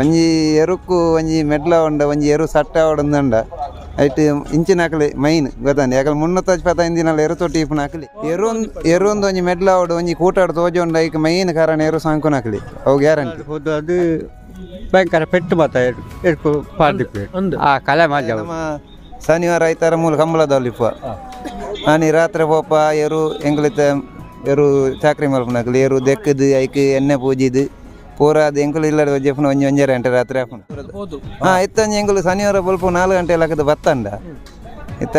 ಒಂಜಿ ಎರುಕ್ಕು ಒಂಜಿ ಮೆಡ್ಲ ಉಂಡ ಒಂಜಿ ಎರು ಸಟ್ಟ ಉಂಡ ಐಟ್ ಇಂಚಿನ ಹಾಕಲಿ ಮೈನ್ ಗೊತ್ತಾಂಡಿ ಯಾಕಂದ್ರೆ 385 ದಿನ ಎರು ತೊಟ್ಟಿ ಇಪ್ಪನ ಹಾಕಲಿ ಎರುಂದು ಒಂಜಿ ಮೆಡ್ಲ ಉಂಡು ಒಂಜಿ ಕೂಟಾಡು ತೋಜೊಂಡ ಐಕ್ ಮೈನ್ ಕಾರಣ ಎರು ಸಾಂಕುನ ಹಾಕಲಿ ಅವು ಗ್ಯಾರಂಟಿ ಅದು ಭಯಂಕರ ಪೆಟ್ಟು ಮಾತ ಎಡ್ಕು ಪಾರ್ದಿಪ್ಪು ಆ ಕಲೆ ಮಾಜ ನಮ್ಮ ಶನಿವಾರ ಐತಾರ ಮೂಲ ಕಂಬಳದಲ್ಲಿಪ್ಪ ನಾನು ರಾತ್ರಿ ಪೋಪ ಎರು ಎಂಗ್ಲಿತ ಎರು ಚಾಕ್ರಿ ಮಲ್ಪನಾಕಲಿ ಎರು ದೆಕ್ಕದು ಐಕ್ ಎಣ್ಣೆ ಪೂಜಿದು ಪೂರ ಅದು ಎಂಕುಲು ಇಲ್ಲದ ಜಪ್ಪನ ಒಂಜಿ 1 ಗಂಟೆ ರಾತ್ರಿ ಹಾಕೊಂಡು ಇತ್ತಂಜಿ ಎಂಕುಲು ಶನಿವಾರ ಬಲ್ಪ 4 ಗಂಟೆ ಹಾಕದು ಬತ್ತಂಡ ಇತ್ತ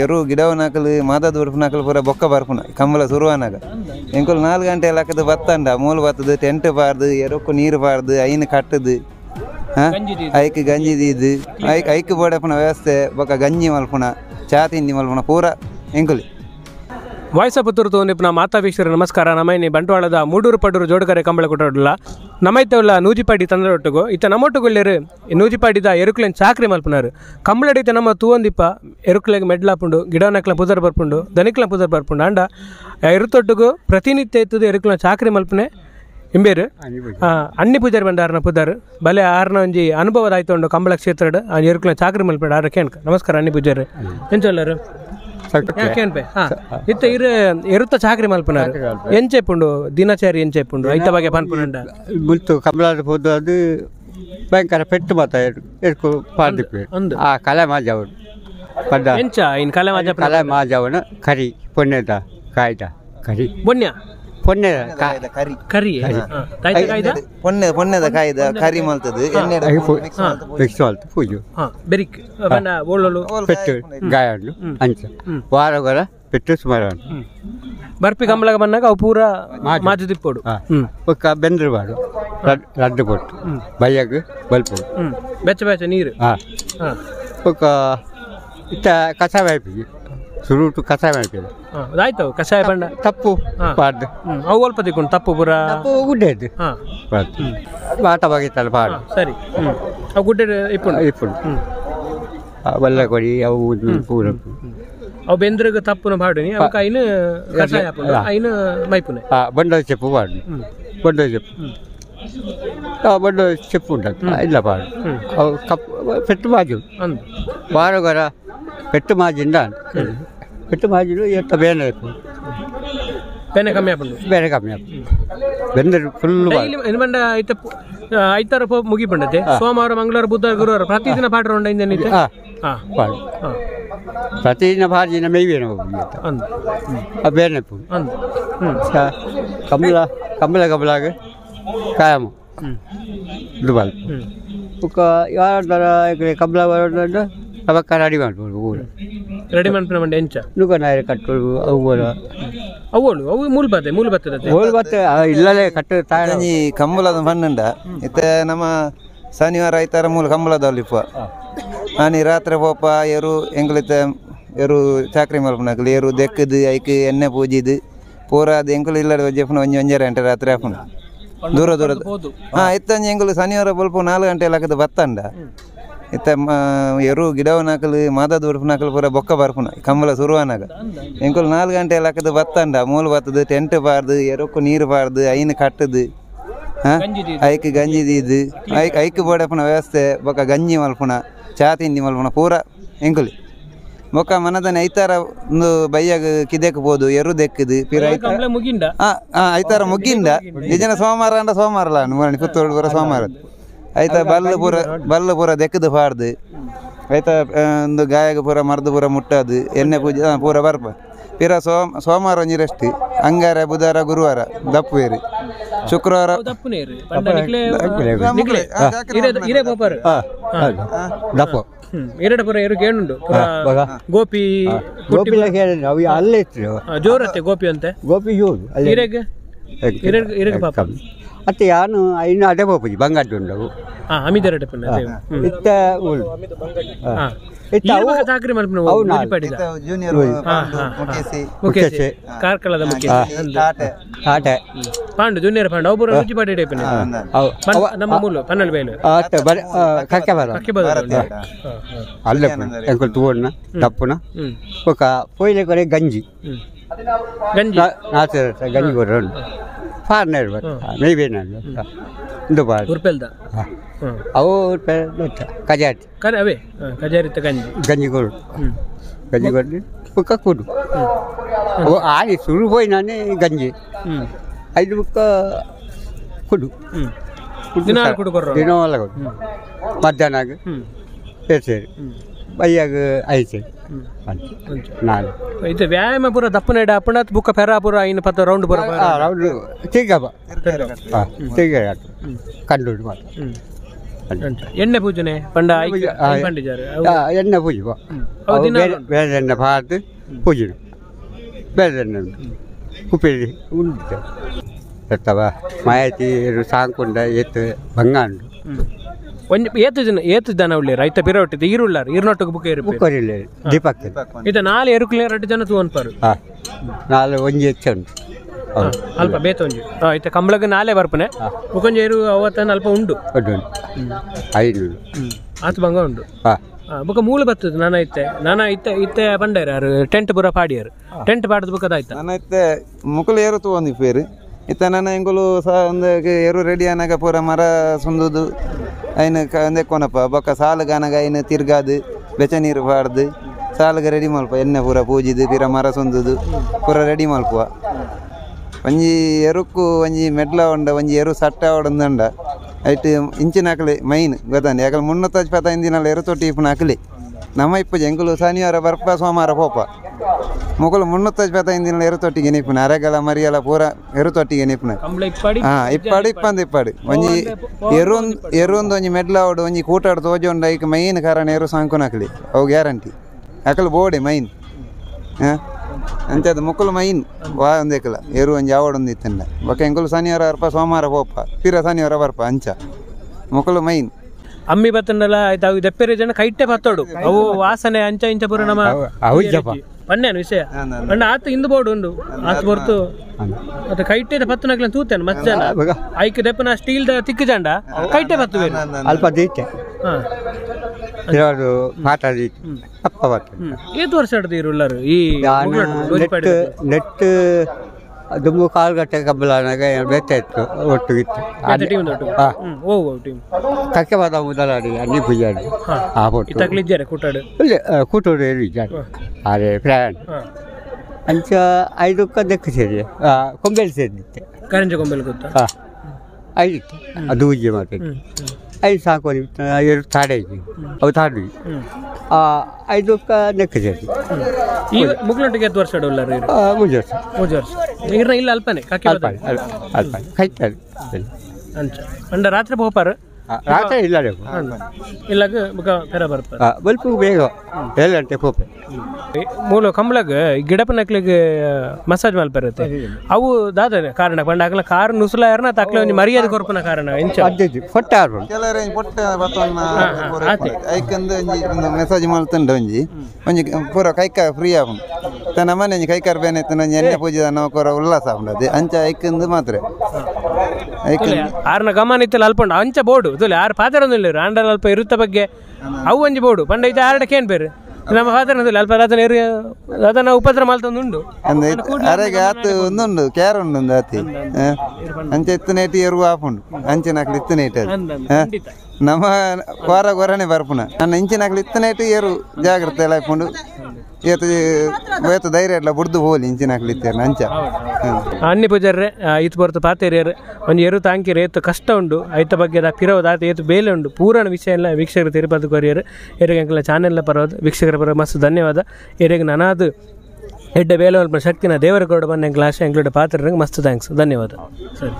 ಎರು ಗಿಡವನಾಕಲು ಮಾದದ ಬರ್ಪನಾಕಲು ಪೂರ ಬೊಕ್ಕ ಬರ್ಪುನ ಕಂಬಳ ಶುರುವಾನಾಗ ಎಂಕುಲು 4 ಗಂಟೆ ಹಾಕದು ಬತ್ತಂಡ ಮೂಲ ಬತ್ತದು ಟೆಂಟ್ ಪಾರ್ದು ಎರುಕ್ಕು ನೀರು ಪಾರ್ದು ಐನು ಕಟ್ಟದು ಐಕ್ ಗಂಜಿ ದೀದು ಐಕ್ ಬೋಡಪುನ ವ್ಯವಸ್ಥೆ ಬೊಕ್ಕ ಗಂಜಿ ಮಲ್ಪುನ ಚಾ ತಿಂಡಿ ಮಲ್ಪುನ ಪೂರ ಎಂಕುಲಿ ವಾಯ್ಸ ಪುತ್ತೂರು ತೋನಿಪ್ನ ಮಾತಾವೀಶ್ವರ ನಮಸ್ಕಾರ ನಮೈನಿ ಬಂಟ್ವಾಳದ ಮೂಡೂರು ಪಡೂರು ಜೋಡುಕರೆ ಕಂಬಳ ಕೊಟ್ಟೋಡಲ್ಲ ನಮೈತವಲ್ಲ ನೂಜಿಪಾಡಿ ತಂದರೊಟ್ಟಿಗೂ ಇತ್ತ ನಮ್ಮೊಟ್ಟುಗೊಳ್ಳೆರು ನೂಜಿಪಾಡಿದ ಎರುಕ್ಲೆನ್ ಚಾಕ್ರಿ ಮಲ್ಪನಾರು ಕಂಬಳಡಿತ ನಮ್ಮ ತೂವೊಂದಿಪ್ಪ ಎರುಕ್ಲೆಗೆ ಮೆಡ್ಲಾಪುಂಡು ಗಿಡವನಕ್ಲ ಪುದರ್ ಬರ್ಪುಂಡು ದನಿಕ್ಲ ಪುದರ್ ಬರ್ಪುಂಡು ಅಂಡ ಎರುತೊಟ್ಟಿಗೂ ಪ್ರತಿನಿತ್ಯ ಎತ್ತದು ಎರುಕ್ಲೆನ ಚಾಕ್ರಿ ಮಲ್ಪನೆ ಇಂಬೇರು ಅನ್ನಿ ಪೂಜಾರಿ ಬಂದಾರನ ಪುದರ್ ಬಲೆ ಆರ್ನ ಒಂಜಿ ಅನುಭವದ ಆಯ್ತು ಕಂಬಳ ಕ್ಷೇತ್ರ ಎರುಕ್ಲೆನ ಚಾಕ್ರಿ ಮಲ್ಪೇಡ ಆರ ಕೇಣ್ಕ ನಮಸ್ಕಾರ ಅನ್ನಿ ಪೂಜಾರಿ ಎಂಚಲ್ಲರು ಯಾಕೆನ್ಪೆ ಇತ್ತ ಎರುತ್ತ ಚಾಕ್ರಿ ಮಲ್ಪನಾರು ಎಂಚೆಪ್ಪುಂಡು ದಿನಚರಿ ಎಂಚೆಪ್ಪುಂಡು ಐತ ಬಗೆ ಪನ್ಪುಂಡ ಮುಲ್ತು ಕಂಬಳದ ಪೋದು ಅದು ಭಯಂಕರ ಪೆಟ್ಟು ಮಾತ ಎಡ್ಕು ಪಾರ್ದಿಪ್ಪು ಆ ಕಲೆ ಮಾಜವನು ಪಡ್ಡ ಎಂಚ ಇನ್ ಕಲೆ ಮಾಜವನ ಕರಿ ಪೊನ್ನೆದ ಕಾಯ್ದ ಕರಿ ಬೊನ್ಯ ಪೊನ್ನೆದ ಕರಿ ಪೊನ್ನೆದ ಕಾಯ್ದ ಕರಿ ಮಲ್ತದು ಮಿಕ್ಸ್ ಮಲ್ತು ಪೂಜು ಬೆರಿಕ್ ಓಳಲು ಪೆಟ್ಟು ಗಾಯಣ್ಣು ಅಂಚ ವಾರಗರ ಪೆಟ್ಟು ಸುಮಾರು ಬರ್ಪಿ ಕಂಬಳಗ ಬಂದಾಗ ಅವು ಪೂರ ಮಾಜು ತಿಪ್ಪೋಡು ಒಕ್ಕ ಬೆಂದ್ರಬಾಡು ರಡ್ಡು ಕೊಟ್ಟು ಬಯ್ಯಗ್ ಬಲ್ಪೋಡು ಬೆಚ್ಚ ನೀರು ಒಕ್ಕ ಇತ್ತ ಕಸ ಬಾಯ್ಪಿಗೆ ಸುರುಟು ಕಷಾಯ ಮಾಡ್ತೇವೆ ಆಯ್ತು ಕಷಾಯ ಬಣ್ಣ ತಪ್ಪು ಪಾಡ್ದು ಅವು ಅಲ್ಪ ತಿಕ್ಕೊಂಡು ತಪ್ಪು ಪೂರ ಗುಡ್ಡೆದ್ದು ಬಾಟ ಬಾಗಿತ್ತಲ್ಲ ಪಾಡು ಸರಿ ಅವು ಗುಡ್ಡೆ ಇಪ್ಪುಡು ಬಲ್ಲ ಕೊಡಿ ಅವು ಪೂರ ಅವು ಬೆಂದ್ರಗ ತಪ್ಪುನ ಪಾಡು ಅವಕ್ಕೆ ಐನು ಕಷಾಯ ಐನು ಮೈಪುನೆ ಬಂಡ ಚೆಪ್ಪು ಪಾಡು ಬಂಡ ಚೆಪ್ಪು ಬಂಡ ಚೆಪ್ಪು ಉಂಟು ಇಲ್ಲ ಪಾಡು ಅವು ಪೆಟ್ಟು ಮಾಜು ವಾರಗರ ಪೆಟ್ಟು ಮಾಜಿಂದ ಪೆಟ್ಟು ಮಾಜಿಲು ಎತ್ತ ಬೇನೆ ಕಮ್ಮಿ ಆಪುಂಡು ಬೇರೆ ಕಮ್ಮಿ ಆಪು ಬೆಂದರು ಫುಲ್ ಬಂಡ ಐತಾರ ಮುಗಿ ಬಂಡತೆ ಸೋಮವಾರ ಮಂಗಳವಾರ ಬುಧವಾರ ಗುರುವಾರ ಪ್ರತಿದಿನ ಪಾಡ್ರ ಉಂಡ ಇಂದ ಪಾಡು ಪ್ರತಿದಿನ ಪಾಡಿನ ಮೇಯ್ವೇನ ಬೇನೆ ಕಂಬಳಾಗ ಕಾಯಮ ದುಬಾಲ್ ಯಾರ ಕಂಬಳ ಬರೋದು ಅವಕ್ಕ ರೆಡಿ ಮಾಡ್ಬೋದು ಊರು ರೆಡಿ ಮಾಡ್ಕೊಂಡು ಎಂಚ ನುಗ್ಗನಾಯ ಕಟ್ಟೋದು ಅವು ಮೂಲ ಬರ್ತದೆ ಇಲ್ಲಲೇ ಕಟ್ಟು ತಾಯಿ ಕಂಬಳದ ಮಣ್ಣುಂಡ ಇತ್ತ ನಮ್ಮ ಶನಿವಾರ ಐತಾರ ಮೂಲ ಕಂಬಳದಲ್ಲಿಪ್ಪ ನಾನು ರಾತ್ರಿ ಪೋಪ ಎರು ಎಂಗ್ಲಿತ ಎರು ಚಾಕ್ರಿ ಮಲ್ಪನಾಕಲಿ ಎರು ದೆಕ್ಕದು ಐಕ್ ಎಣ್ಣೆ ಪೂಜಿದು ಪೂರ ಅದು ಎಂಕುಲು ಇಲ್ಲದ ಜಪ್ಪನ 1 ಗಂಟೆ ರಾತ್ರಿ ಹಾಕೊಂಡು ದೂರ ಇತ್ತಂಜಿ ಎಂಕುಲು ಶನಿವಾರ ಬಲ್ಪ 4 ಗಂಟೆ ಹಾಕದು ಬತ್ತಂಡ ಇತ್ತ ಎರು ಗಿಡವನಾಕಲು ಮಾದದ ಬರ್ಪನಾಕಲು ಪೂರ ಬೊಕ್ಕ ಬರ್ಪುನ ಕಂಬಳ ಶುರುವಾನಾಗ ಎಂಕುಲು 4 ಗಂಟೆ ಹಾಕದು ಬತ್ತಂಡ ಮೂಲ ಬತ್ತದು ಟೆಂಟ್ ಪಾರ್ದು ಎರುಕ್ಕು ನೀರು ಪಾರ್ದು ಐನು ಕಟ್ಟದು ಐಕ್ ಗಂಜಿ ದೀದು ಐಕ್ ಬೋಡಪುನ ವ್ಯವಸ್ಥೆ ಬೊಕ್ಕ ಗಂಜಿ ಮಲ್ಪುನ ಚಾ ತಿಂಡಿ ಮಲ್ಪುನ ಪೂರ ಎಂಕುಲಿ ಬೊಕ್ಕ ಮನದನೆ ಐತಾರ ಒಂದು ಬೈಯಾಗ ಕಿದೆಕ್ ಬೋದು ಎರು ದೆಕ್ಕದು ಐತಾರ ಮುಗ್ಗಿಂದ ನಿಜನ ಸೋಮವಾರ ಪುತ್ತೂರು ಪೂರ ಸೋಮವಾರ ಐತ ಬಲ್ಲು ಪೂರ ದೆಕ್ಕದು ಪಾಡ್ದು ಐತ ಒಂದು ಗಾಯಗ ಪೂರ ಮರ್ದು ಪೂರ ಮುಟ್ಟದು ಎಣ್ಣೆ ಪೂಜೆ ಪೂರ ಬರ್ಪ ಪಿರ ಸೋಮವಾರ ಒಂಜಿ ರೆಸ್ಟ್ ಅಂಗಾರ ಬುಧವಾರ ಗುರುವಾರ ದಪ್ಪು ಏರಿ ಶುಕ್ರವಾರ ದಪ್ಪು ಪುರ ಎರು ಕೇಳುಂಡು ಗೋಪಿ ಅಲ್ಲೇ ಜೋರತ್ತೆ ಗೋಪಿ ಅಂತೆ ಗೋಪಿ ಜೋರು ಪಾಪ ಅತ್ತೆ ಯಾನು ಇನ್ನು ಅದೇ ಹೋಗಿ ಬಂಗಾಡ್ಡು ಉಂಡವು ಇತ್ತ ಚಾಕ್ರಿ ಕಾರ್ಕಳದ ಪಾಂಡು ಜೂನಿಯರ್ ಪಾಂಡು ಅವು ರುಚಿಪಾಟಿ ಟೈಪ್ ನಮ್ಮ ಮೂಲ ಪನ್ನಲ್ ಬೈಲು ಅಲ್ಲೇ ಎಂಕಲ್ ತೂವಣ್ಣ ತಪ್ಪುನ ఒక పోయిలే కొరే గంజి గంజి గంజి కొర్ర ಪಾರ್ನ ಇರ್ಬೇಕು ಮೇಯ್ಬೇನಲ್ಲ ಇದು ಪಾಡು ಉರ್ಪೆಲ್ದ ಅವು ಕಜಾತಿ ಕರೆ ಅವೇ ಕಜಾರಿತ್ತ ಗಂಜಿ ಗಂಜಿಗಳು ಗಂಜಿಗಳು ಬುಕ್ಕ ಕುಡು ಅವು ಆಡಿ ಸುರು ಹೋಯ್ ನಾನೇ ಗಂಜಿ 5 ಬುಕ್ಕ ಕುಡು ದಿನ ಕುಡುಕೊರ್ರ ದಿನ ಒಳಗ ಮಧ್ಯಾಹ್ನಾಗ ಸೇರಿ ಬೈಯಾಗ 5 ಸೇರಿ ನಾನು ಇದು ವ್ಯಾಯಾಮ ಪೂರ ದಪ್ಪನೆಡ ಅಪ್ಪಣತ್ ಬುಕ್ಕ ಫೆರಾ ಪೂರ ಇನ್ನು 10 ರೌಂಡ್ ಪೂರ ರೌಂಡ್ ತಿರ್ಗಬ ತಿರ್ಗ ಕಂಡು ಮಾತ್ರ ಎಣ್ಣೆ ಪೂಜನೆ ಪಂಡ ಪಂಡಿಜಾರು ಎಣ್ಣೆ ಪೂಜೆ ಬೇರೆ ಎಣ್ಣೆ ಪಾರ್ದು ಪೂಜೆ ಬೇರೆ ಎಣ್ಣೆ ಉಪ್ಪೇರಿ ಉಂಟು ಇರ್ತವ ಮಾಹಿತಿ ಸಾಂಕುಂಡ ಎತ್ತು ಬಂಗಾಂಡು ಒಂಜಿ ಏತು ಜನ ಉಳ್ಳಿ ರೈತ ಪಿರೋಟಿದ್ದು ಈರುಳ್ಳಾರು ಈರ್ನೊಟ್ಟಿಗೆ ಬುಕ್ಕ ಇರು ಬುಕ್ಕರಿಲ್ಲ ದೀಪಕ್ ಇದು 4 ಎರುಕುಲೆ 2 ಜನ ತೂವನ್ಪಾರು ನಾಳೆ ಒಂಜಿ ಹೆಚ್ಚು ಉಂಟು ಅಲ್ಪ ಬೇತ ಒಂಜಿ ಆಯ್ತಾ ಕಂಬಳಕ್ಕೆ ನಾಳೆ ಬರ್ಪನೆ ಮುಖಂಜ ಏರು ಅವತ್ತನ್ನು ಅಲ್ಪ ಉಂಡು 500 ಆತು ಬಂಗ ಉಂಡು ಬುಕ್ಕ ಮೂಲ ಬರ್ತದೆ ನಾನು ಇತ್ತೆ ಬಂಡಾರ ಯಾರು ಟೆಂಟ್ ಪೂರ ಪಾಡಿಯಾರು ಟೆಂಟ್ ಪಾಡದ ಬುಕ್ಕದಾಯ್ತಾ ನಾನು ಇತ್ತೆ ಮುಕುಲು ಏರು ತಗೊಂಡು ಪೇರು ಇತ್ತ ನನ್ನ ಎಂಗುಲು ಸಹ ಒಂದು ಏರು ರೆಡಿ ಅನ್ನಾಗ ಪೂರ ಮರ ಸುಂದುದು ಐನು ಒಂದೇ ಕೊನಪ್ಪ ಬೊಕ್ಕ ಸಾಲುಗಾನಾಗ ಐನು ತಿರ್ಗಾದು ಬೆಚ್ಚ ನೀರು ಪಾಡ್ದು ಸಾಲುಗ ರೆಡಿ ಮಲ್ಪ ಎಣ್ಣೆ ಪೂರ ಪೂಜಿದು ಪಿರ ಮರ ಸುಂದುದು ಪೂರ ರೆಡಿ ಮಲ್ಪುವ ಒಂಜಿ ಎರುಕ್ಕು ಒಂಜಿ ಮೆಡ್ಲ ಉಂಡ ಒಂಜಿ ಎರು ಸಟ್ಟ ಹೊಡಂದಂಡ ಐಟ್ ಇಂಚಿನ ಹಾಕಲಿ ಮೈನ್ ಗೊತ್ತಾಂಡಿ ಯಾಕಂದ್ರೆ 345 ದಿನ ಎರು ತೊಟ್ಟಿ ಇಪ್ಪನ ಹಾಕಲಿ ನಮ್ಮ ಇಪ್ಪ ಎಂಗುಲು ಶನಿವಾರ ಬರ್ಪ ಸೋಮವಾರ ಪೋಪ ಮುಗುಲು 345 ದಿನ ಎರು ತೊಟ್ಟಿಗೆ ನಿಪ್ಪುನ ಅರೆಗಲ ಮರಿಯಲ್ಲ ಪೂರ ಎರು ತೊಟ್ಟಿಗೆ ನಿಪ್ಪುನ ಇಪ್ಪಾಡು ಒಂಜಿ ಎರುಂದು ಒಂಜಿ ಮೆಡ್ಲ ಹೊಡು ಒಂಜಿ ಕೂಟಾಡು ತೋಜೊಂಡು ಐಕ್ ಮೈನ್ ಕಾರಣ ಎರು ಸಾಂಕುನ ಹಾಕಲಿ ಅವು ಗ್ಯಾರಂಟಿ ಹಾಕಲು ಬೋಡೆ ಮೈನ್ ಅಂಥದ್ದು ಮುಕ್ಕಲು ಮೈನ್ ವಾ ಒಂದೇಕಲ್ಲ ಎರು ಒಂಜಿ ಆವಡೊಂದು ಇತ್ತಂಡ ಬೊಕ್ಕ ಎಂಕುಲು ಶನಿವಾರ ಬರ್ಪ ಸೋಮವಾರ ಪೋಪ ಪಿರ ಶನಿವಾರ ಬರ್ಪ ಅಂಚ ಮುಕ್ಕಲು ಮೈನ್ ಅಮ್ಮಿ ಬತ್ತಂಡಲ್ಲ ಆಯ್ತು ಅವು ದೆಪ್ಪೆರೆ ಜನ ಕೈಟ್ಟೆ ಬತ್ತೋಡು ಅವು ವಾಸನೆ ಅಂಚ ಇಂಚ ಪೂರ ನಮ್ಮ ಪನ್ನೇನು ವಿಷಯ ಅಂಡ ಆತು ಇಂದು ಬೋರ್ಡ್ ಉಂಡು ಆತು ಬರ್ತು ಮತ್ತೆ ಕೈಟ್ಟೆ ಪತ್ತು ನಕ್ಲ ತೂತೇನೆ ಮತ್ತೆ ಜನ ಐಕ್ ದೆಪ್ಪನ ಸ್ಟೀಲ್ ತಿಕ್ಕು ಜಂಡ ಕೈಟ್ಟೆ ಬತ್ತು ಬೇರೆ ಅಲ್ಪ ದೀಟೆ ಮಾತಾಡಿ ಅಪ್ಪ ಬರ್ತದೆ ಏತು ವರ್ಷ ಹಿಡ್ದು ಇರುಳ್ಳರು ಈ ನೆಟ್ ದುಂಬು ಕಾಲ್ಗಟ್ಟೆ ಕಬ್ಬಲಾನಾಗ ಬೆತ್ತ ಇತ್ತು ಒಟ್ಟಿಗಿತ್ತು ಕಕ್ಕೆ ಬಾದ ಮುದಲಾಡಿ ಅನ್ನಿ ಪೂಜಾಡಿ ಆ ಫೋಟೋ ಕೂಟೋಡು ಹೇಳಿದ್ದಾರೆ ಅರೆ ಪ್ರಯಾಣ ಅಂಚ 5 ದೆಕ್ಕ ಸೇರಿ ಕೊಂಬೆಲ್ ಸೇರಿದ್ದೆ ಕರಂಜ ಕೊಂಬೆಲ್ ಗೊತ್ತಾ 5 ಇತ್ತು ಅದು ಉಜ್ಜೆ ಮಾತಾಡಿ 5 ಸಾಕು ಎರಡು ತಾಡೆ ಇದ್ವಿ ಅವು ತಾಡ್ವಿ 5 ನೆಕ್ಕ ಸೇರಿ ಈ ಮುಗ್ಲೊಟ್ಟಿಗೆ 10 ವರ್ಷ ಉಳ್ಳಾರು ಮೂಜು ವರ್ಷ ನೀರ್ನ ಇಲ್ಲ ಅಲ್ಪನೆ ಅಲ್ಪ ಕೈತಾರೆ ಅಂಚ ಅಂಡ ರಾತ್ರಿ ಹೋಪಾರು ರಾತ್ರಿ ಇಲ್ಲ ಇಲ್ಲಾಗ ಫೆರ ಬರ್ತಾರೆ ಬಲ್ಪು ಬೇಗ 7 ಗಂಟೆ ಹೋಪೆ ಮೂಲ ಕಂಬಳಗ ಗಿಡಪ ನಕ್ಲಿಗೆ ಮಸಾಜ್ ಮಲ್ಪರುತ್ತೆ ಅವು ದಾದ ಕಾರಣ ಪಂಡ ಅಕ್ಲ ಕಾರ್ ನುಸುಲ ಯಾರನ ತಕ್ಲ ಒಂಜಿ ಮರ್ಯಾದೆ ಕೊರ್ಪನ ಕಾರಣ ಎಂಚ ಫೊಟ್ಟ ಆರ್ಬ ಕೆಲರೆ ಪೊಟ್ಟ ಬತ್ತನ್ನ ಐಕಂದು ಒಂಜಿ ಮೆಸೇಜ್ ಮಾಡ್ತಂಡ ಒಂಜಿ ಪೂರ ಕೈಕ ಫ್ರೀ ಆಪುಂಡು ನಮ್ಮನೆ ಒಂಜಿ ಕೈಕಾರ್ ಬೇನೆ ಇತ್ತು ಒಂಜಿ ಎಣ್ಣೆ ಪೂಜೆ ನೌಕರ ಉಲ್ಲಾಸ ಆಪುಂಡು ಅಂಚ ಐಕಂದು ಮಾತ್ರ ಆರ್ನ ಗಮನ ಇತ್ತಲ್ಲ ಅಲ್ಪಂಡು ಅಂಚ ಬೋರ್ಡು ತುಲೆ ಆರು ಪಾತ್ರೊಂದಿಲ್ಲ ಆಂಡಲ್ ಅಲ್ಪ ಇರುತ್ತ ಬಗ್ಗೆ ಅವು ಒಂಜಿ ಬೋರ್ಡು ಪಂಡ ಇದು ಆರಡಕ್ಕೇನು ಬೇರೆ ನಮ್ಮ ಪಾತ್ರ ಅಲ್ಪ ಅದನ್ನ ಉಪದ್ರ ಮಲ್ತೊಂದುಂಡು ಅರೆಗೆ ಆತು ಒಂದುಂಡು ಕ್ಯಾರ ಉಂಡು ಆತಿ ಅಂಚೆ ಇತ್ತನೇಟಿ ಎರು ಆಪುಂಡು ಅಂಚಿನಾಕ್ಲಿ ಇತ್ತನೇಟಿ ಅದು ನಮ್ಮ ವಾರ ಗೊರನೆ ಬರ್ಪುನ ನನ್ನ ಇಂಚಿನಾಕ್ಲಿ ಇತ್ತನೇಟಿ ಎರು ಜಾಗ್ರತೆ ಎಲ್ಲ ಹಾಕೊಂಡು ಏತು ಧೈರ್ಯ ಇಲ್ಲ ಬುಡ್ದು ಹೋಲಿ ಇಂಚಿನಾಕ್ಲಿ ಇತ್ತೇರು ಅಂಚ ಅನ್ನಿ ಪೂಜಾರ್ರೆ ಇತ್ತು ಬರ್ತು ಪಾತೇರಿಯರು ಒಂದು ಎರು ತಾಂಕಿರು ಏತು ಕಷ್ಟ ಉಂಡು ಐತ ಬಗ್ಗೆ ಪಿರೋದು ಆತ ಏತು ಬೇಲೆ ಉಂಡು ಪೂರ್ಣ ವಿಷಯ ಎಲ್ಲ ವೀಕ್ಷಕರು ತಿರುಪತಿ ಕೊರಿಯರು ಎರಿಗೆ ಅಂಕಲ ಚಾನೆಲ್ನ ಪರವಾದ ವೀಕ್ಷಕರ ಪರ ಮಸ್ತ್ ಧನ್ಯವಾದ ಎರಿಗೆ ನನಾದು ಎಡ್ಡೆ ಬೇಲೆ ಶಕ್ತಿನ ದೇವರ ಕೊಡ ಬಂದ ಎಂಕ್ಲ ಆಶೆ ಎಂಕ್ಲುಡೆ ಪಾತ್ರ ಮಸ್ತ್ ಥ್ಯಾಂಕ್ಸ್ ಧನ್ಯವಾದ ಸರಿ.